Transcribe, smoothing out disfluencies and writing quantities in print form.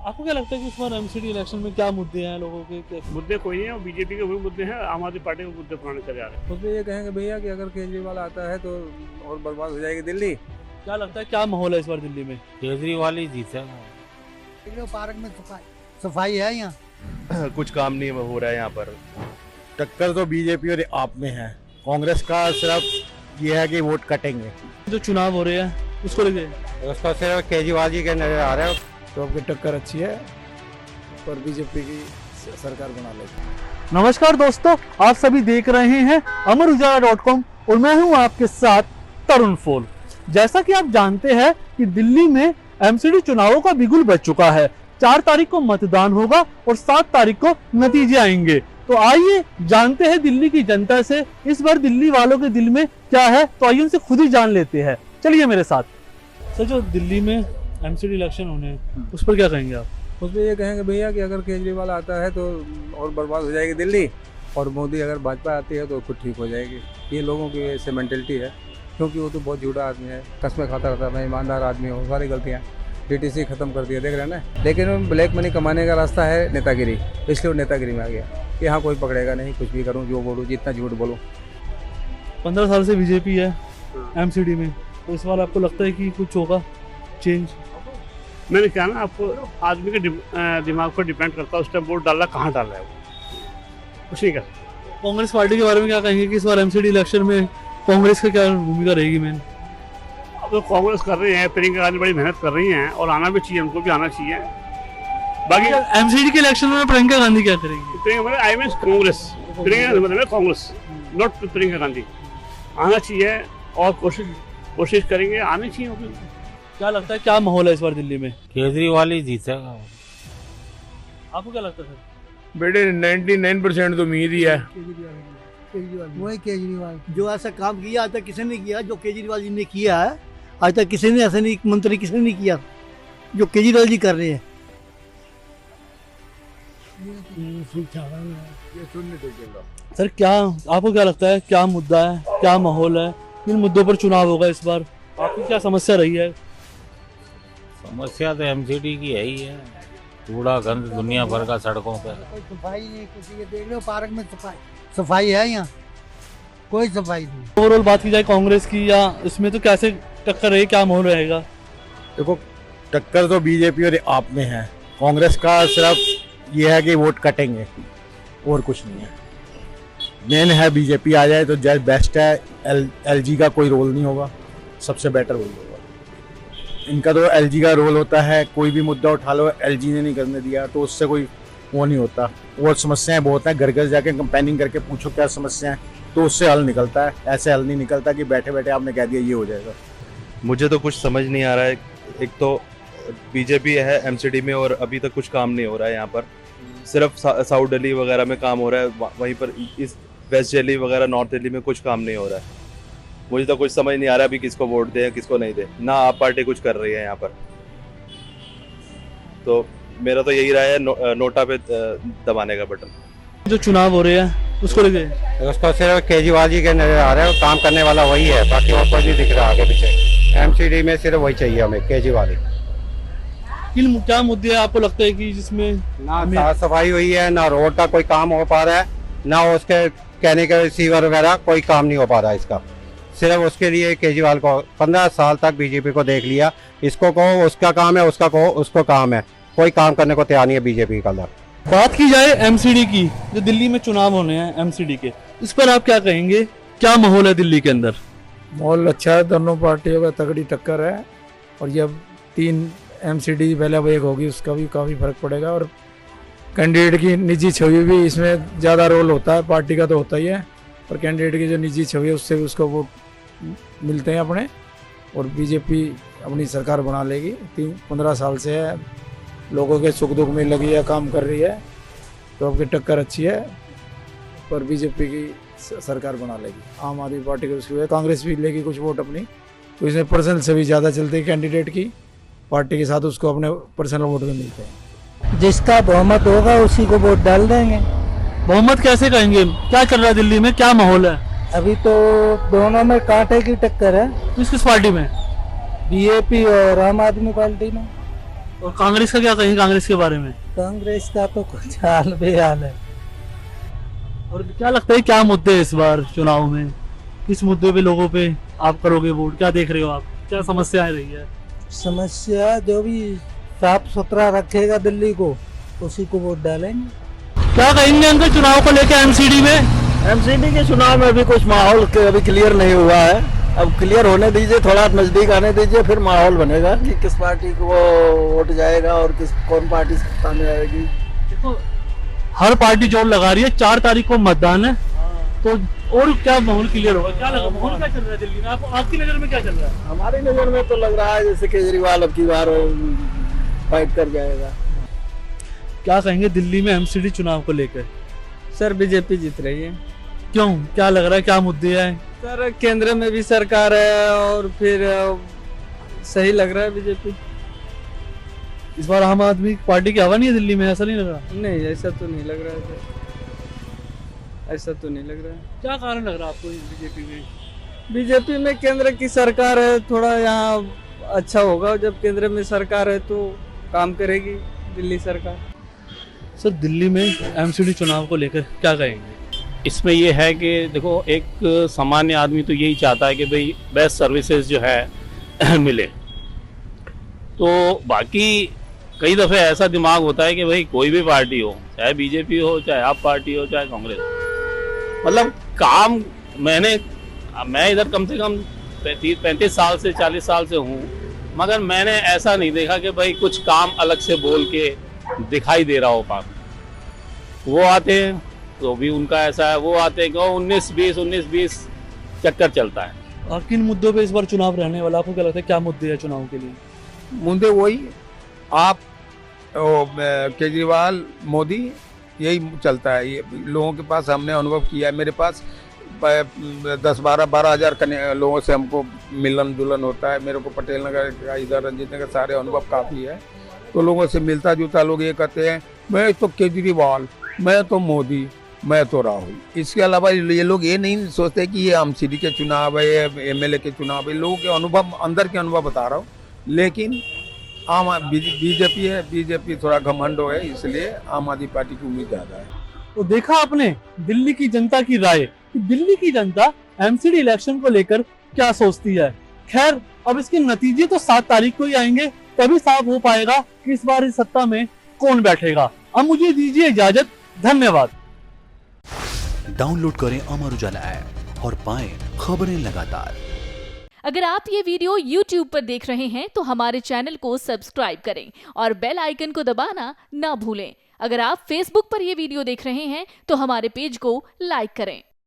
आपको क्या लगता है कि इस बार एमसीडी इलेक्शन में क्या मुद्दे हैं लोगों के? मुद्दे कोई नहीं है, बीजेपी के वही मुद्दे हैं, आम आदमी पार्टी के मुद्दे पुराने चले आ रहे हैं। मुद्दे ये कहेंगे भैया कि अगर केजरीवाल आता है तो और बर्बाद हो जाएगी दिल्ली। क्या लगता है क्या माहौल है इस बार दिल्ली में? केजरीवाल ही जीतेगा। पार्क में सफाई है यहाँ। कुछ काम नहीं हो रहा है यहाँ पर। टक्कर तो बीजेपी और आप में है। कांग्रेस का सिर्फ ये है कि वोट कटेंगे। जो चुनाव हो रहे हैं उसको लेके उसको सिर्फ केजरीवाल जी के नजर आ रहे हैं। तो आपकी टक्कर अच्छी है पर बीजेपी की सरकार बना लेगी। नमस्कार दोस्तों, आप सभी देख रहे हैं अमरउजाला.com और मैं हूं आपके साथ तरुण फोल। जैसा कि आप जानते हैं कि दिल्ली में एमसीडी चुनावों का बिगुल बज चुका है। 4 तारीख को मतदान होगा और 7 तारीख को नतीजे आएंगे। तो आइए जानते हैं दिल्ली की जनता से इस बार दिल्ली वालों के दिल में क्या है, तो आइए उनसे खुद ही जान लेते हैं। चलिए मेरे साथ। सर, जो दिल्ली में एमसीडी इलेक्शन होने हैं उस पर क्या कहेंगे आप? उस पर ये कहेंगे भैया कि अगर केजरीवाल आता है तो और बर्बाद हो जाएगी दिल्ली, और मोदी अगर भाजपा आती है तो खुद ठीक हो जाएगी। ये लोगों की ऐसे मेंटेलिटी है, क्योंकि वो तो बहुत झूठा आदमी है, कसमें खाता रहता है, मैं ईमानदार आदमी हूँ, सारी गलतियाँ डीटीसी खत्म कर दिया, देख रहे हैं ना। लेकिन ब्लैक मनी कमाने का रास्ता है नेतागिरी, इसलिए वो नेतागिरी में आ गया कि यहाँ कोई पकड़ेगा नहीं, कुछ भी करूँ, जो बोलूँ, जितना झूठ बोलूँ। 15 साल से बीजेपी है एमसीडी में, तो इस बार आपको लगता है कि कुछ होगा चेंज? मैंने कहा ना आपको, आदमी के दिमाग पर डिपेंड करता है उस टाइम वोट डालना कहाँ डाल रहा है वो, कुछ नहीं कर। कांग्रेस पार्टी के बारे में क्या कहेंगे कि इस बार एमसीडी इलेक्शन में कांग्रेस का क्या भूमिका रहेगी? मेन अब तो कांग्रेस कर रही है, प्रियंका गांधी बड़ी मेहनत कर रही हैं और आना भी चाहिए, उनको भी आना चाहिए। बाकी एमसीडी के इलेक्शन में प्रियंका गांधी क्या करेंगी? प्रियंका मतलब आई मीन कांग्रेस, प्रियंका मतलब कांग्रेस, नॉट प्रियंका गांधी। आना चाहिए और कोशिश करेंगे, आनी चाहिए। क्या लगता है क्या माहौल है इस बार दिल्ली में? केजरीवाल ही जीतेगा। आपको क्या लगता है सर? बेटे 99% तो उम्मीद ही है। वही केजरीवाल जो ऐसा काम किया आज तक किसी ने किया, जो केजरीवाल जी ने किया है आज तक किसी ने ऐसा नहीं, मंत्री किसी ने नहीं किया जो केजरीवाल जी कर रहे हैं। सर, क्या आपको क्या लगता है क्या मुद्दा है, क्या माहौल है, किन मुद्दों पर चुनाव होगा इस बार? आपकी क्या समस्या रही है? समस्या तो एमसीडी की है ही है। कूड़ा गंद दुनिया भर का सड़कों पे। सफाई नहीं, कुछ ये देख लो, पार्क में सफाई है यहाँ, कोई सफाई नहीं। ओवरऑल बात की जाए कांग्रेस की, या इसमें तो कैसे टक्कर रही, क्या माहौल रहेगा? देखो, टक्कर तो बीजेपी और आप में है। कांग्रेस का सिर्फ ये है कि वोट कटेंगे और कुछ नहीं है। मेन है बीजेपी आ जाए तो जस्ट बेस्ट है। एलजी का कोई रोल नहीं होगा, सबसे बेटर वही होगा। इनका तो एलजी का रोल होता है, कोई भी मुद्दा उठा लो, एलजी ने नहीं करने दिया तो उससे कोई वो नहीं होता। और समस्याएं बहुत हैं, घर घर जाके कंपेनिंग करके पूछो क्या समस्या है, तो उससे हल निकलता है। ऐसे हल नहीं निकलता कि बैठे बैठे आपने कह दिया ये हो जाएगा। मुझे तो कुछ समझ नहीं आ रहा है। एक तो बीजेपी है एमसीडी में और अभी तक कुछ काम नहीं हो रहा है यहाँ पर। सिर्फ साउथ दिल्ली वगैरह में काम हो रहा है, वहीं पर इस वेस्ट दिल्ली वगैरह नॉर्थ दिल्ली में कुछ काम नहीं हो रहा है। मुझे तो कुछ समझ नहीं आ रहा अभी किसको वोट दें किसको नहीं दें। ना आप पार्टी कुछ कर रही है यहाँ पर, तो मेरा तो यही राय है नोटा पे दबाने का बटन। जो चुनाव हो रहे हैं उसको लेके उसको सिर्फ केजरीवाल जी के नजर आ रहे हैं। काम करने वाला वही है, बाकी और कोई नहीं दिख रहा आगे पीछे। एमसीडी में सिर्फ वही चाहिए हमें, केजरीवाल ही। किन क्या मुद्दे हैं आपको लगता है कि जिसमें ना साफ सफाई हुई है, ना रोड का कोई काम हो पा रहा है, ना उसके कहने के रिसीवर वगैरह कोई काम नहीं हो पा रहा है इसका। सिर्फ उसके लिए केजरीवाल को 15 साल तक बीजेपी को देख लिया। इसको कहो उसका काम है, उसका कहो उसको काम है, कोई काम करने को तैयार नहीं है बीजेपी का। बात की जाए एमसीडी की, जो दिल्ली में चुनाव होने हैं एमसीडी के, इस पर आप क्या कहेंगे? क्या माहौल है दिल्ली के अंदर? माहौल अच्छा है, दोनों पार्टियों का तगड़ी टक्कर है। और ये अब 3 एमसीडी पहले अब एक होगी, उसका भी काफ़ी फर्क पड़ेगा। और कैंडिडेट की निजी छवि भी इसमें ज़्यादा रोल होता है, पार्टी का तो होता ही है, पर कैंडिडेट की जो निजी छवि है उससे भी उसको वोट मिलते हैं अपने। और बीजेपी अपनी सरकार बना लेगी। 15 साल से है, लोगों के सुख दुख में लगी है, काम कर रही है, तो आपकी टक्कर अच्छी है, पर बीजेपी की सरकार बना लेगी। आम आदमी पार्टी की उसकी वजह, कांग्रेस भी लेगी कुछ वोट अपनी, तो इसमें पर्सनल से भी ज़्यादा चलती है कैंडिडेट की, पार्टी के साथ उसको अपने पर्सनल वोट भी मिलते हैं। जिसका बहुमत होगा उसी को वोट डाल देंगे। बहुमत कैसे कहेंगे? क्या चल रहा है दिल्ली में, क्या माहौल है? अभी तो दोनों में कांटे की टक्कर है। किस किस पार्टी में? बीजेपी और आम आदमी पार्टी में। और कांग्रेस का क्या कहेंगे, कांग्रेस के बारे में? कांग्रेस का तो कुछ हाल बेहाल है। और क्या लगता है क्या मुद्दे हैं इस बार चुनाव में, किस मुद्दे पे लोगों पे आप करोगे वोट, क्या देख रहे हो आप, क्या समस्याएं रही है? समस्या जो भी साफ सुथरा रखेगा दिल्ली को उसी को वोट डालेंगे। क्या कहेंगे अंकल चुनाव को लेकर एमसीडी में? एमसीडी के चुनाव में अभी कुछ माहौल अभी क्लियर नहीं हुआ है, अब क्लियर होने दीजिए, थोड़ा नजदीक आने दीजिए, फिर माहौल बनेगा कि किस पार्टी को वोट जाएगा और कौन पार्टी सामने आएगी। देखो हर पार्टी जोर लगा रही है, 4 तारीख को मतदान है, तो और क्या माहौल क्लियर होगा, क्या लगा माहौल क्या चल रहा है दिल्ली में, आपकी नजर में क्या चल रहा है? हमारी नजर में तो लग रहा है जैसे केजरीवाल अब की बार फाइट कर जाएगा। क्या कहेंगे दिल्ली में एमसीडी चुनाव को लेकर? सर बीजेपी जीत रही है। क्यों, क्या लग रहा है, क्या मुद्दे हैं? सर केंद्र में भी सरकार है और फिर सही लग रहा है बीजेपी। इस बार आम आदमी पार्टी की हवा नहीं है दिल्ली में, ऐसा नहीं लग रहा? नहीं ऐसा तो नहीं लग रहा है सर, ऐसा तो नहीं लग रहा है। क्या कारण लग रहा है आपको बीजेपी में? बीजेपी में केंद्र की सरकार है, थोड़ा यहाँ अच्छा होगा, जब केंद्र में सरकार है तो काम करेगी दिल्ली सरकार। सर दिल्ली में एमसीडी चुनाव को लेकर क्या कहेंगे? इसमें ये है कि देखो एक सामान्य आदमी तो यही चाहता है कि भाई बेस्ट सर्विसेज जो है मिले, तो बाकी कई दफ़े ऐसा दिमाग होता है कि भाई कोई भी पार्टी हो, चाहे बीजेपी हो, चाहे आप पार्टी हो, चाहे कांग्रेस, मतलब काम मैं इधर कम से कम 35 साल से 40 साल से हूँ, मगर मैंने ऐसा नहीं देखा कि भाई कुछ काम अलग से बोल के दिखाई दे रहा हो पास। वो आते हैं तो भी उनका ऐसा है, वो आते हैं 19-20 चक्कर चलता है। और किन मुद्दों पे इस बार चुनाव रहने वाला, आपको क्या लगता है क्या मुद्दे हैं चुनाव के लिए? मुद्दे वही आप केजरीवाल मोदी यही चलता है, ये लोगों के पास हमने अनुभव किया है। मेरे पास 10-12 हज़ार लोगों से हमको मिलन जुलन होता है। मेरे को पटेल नगर इधर रंजीत नगर सारे अनुभव काफ़ी है, तो लोगों से मिलता जुलता लोग ये कहते हैं मैं तो केजरीवाल, मैं तो मोदी, मैं तो राहुल। इसके अलावा ये लोग ये नहीं सोचते कि ये एमसीडी के चुनाव है, ये एमएलए के चुनाव है। लोगों के अनुभव, अंदर के अनुभव बता रहा हूँ। लेकिन आम बीजेपी है, बीजेपी थोड़ा घमंडो है, इसलिए आम आदमी पार्टी की उम्मीद ज़्यादा है। तो देखा आपने दिल्ली की जनता की राय कि दिल्ली की जनता एमसीडी इलेक्शन को लेकर क्या सोचती है। खैर अब इसके नतीजे तो 7 तारीख को ही आएंगे, तभी साफ हो पाएगा कि इस बार इस सत्ता में कौन बैठेगा। अब मुझे दीजिए इजाजत, धन्यवाद। डाउनलोड करें अमर उजाला ऐप और पाएं खबरें लगातार। अगर आप ये वीडियो YouTube पर देख रहे हैं तो हमारे चैनल को सब्सक्राइब करें और बेल आइकन को दबाना ना भूलें। अगर आप Facebook पर ये वीडियो देख रहे हैं तो हमारे पेज को लाइक करें।